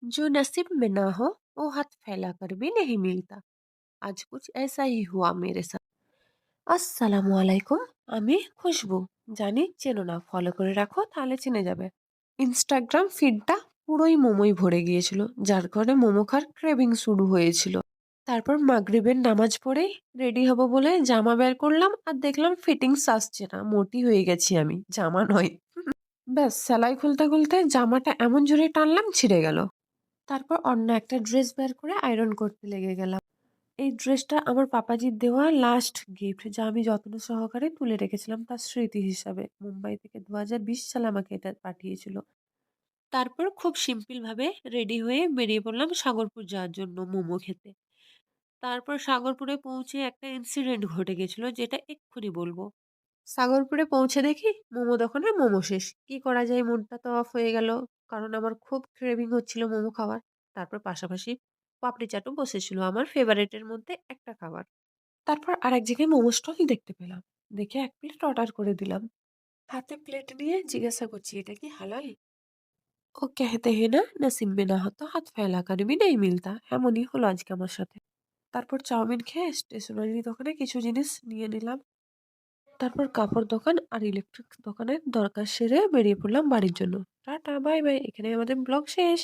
जो नसीब में ना हो वो हाथ फैला कर भी नहीं मिलता। आज कुछ ऐसा ही हुआ मेरे साथ। আসসালামু আলাইকুম। আমি খুশবু। জানি চেনো না, ফলো করে রাখো তাহলে চিনে যাবে। ইনস্টাগ্রাম ফিডটা পুরোই মোমোই ভরে গিয়েছিল, যার কারণে মোমো খাওয়ার ক্রেভিং শুরু হয়েছিল। তারপর মাগরিবের নামাজ পড়েই রেডি হব বলে জামা বের করলাম আর দেখলাম ফিটিংস আসছে না, মোটি হয়ে গেছি আমি, জামা নয়। ব্যাস সেলাই খুলতে খুলতে জামাটা এমন জোরে টানলাম ছিঁড়ে গেল। তারপর অন্য একটা ড্রেস বের করে আয়রন করতে লেগে গেলাম। এই ড্রেসটা আমার পাপাজির দেওয়া লাস্ট গিফট, যা আমি যত্ন সহকারে তুলে রেখেছিলাম তার স্মৃতি হিসাবে। মুম্বাই থেকে ২০২০ সালে আমাকে এটা পাঠিয়েছিল। তারপর খুব সিম্পল ভাবে রেডি হয়ে বেরিয়ে পড়লাম সাগরপুর যাওয়ার জন্য মোমো খেতে। তারপর সাগরপুরে পৌঁছে একটা ইনসিডেন্ট ঘটে গেছিল, যেটা এক্ষুনি বলবো। সাগরপুরে পৌঁছে দেখি মোমো দোকানে মোমো শেষ। কি করা যায়, মুডটা তো অফ হয়ে গেল, কারণ আমার খুব ক্রেভিং হচ্ছিল মোমো খাওয়ার। তারপর পাশাপাশি পাপড়ি চাটও বসেছিল, আমার ফেভারিটের মধ্যে একটা খাবার। তারপর আরেক জায়গায় মোমো স্টল দেখতে পেলাম। দেখে ১ প্লেট অর্ডার করে দিলাম। হাতে প্লেট নিয়ে জিজ্ঞাসা করছি, "এটা কি হালাল?" ও कहते हैं ना, नसीब में ना हो तो हाथ फैला कर भी नहीं मिलता। এমনই হলো আজকে আমার সাথে। তারপর চাউমিন খেয়ে স্টেশনারি দোকানে কিছু জিনিস নিয়ে নিলাম। তারপর কাপড় দোকান আর ইলেকট্রিক দোকানের দরকার সেরে বেরিয়ে পড়লাম বাড়ির জন্য। Tata bye bye. এখানে আমাদের ব্লগ শেষ।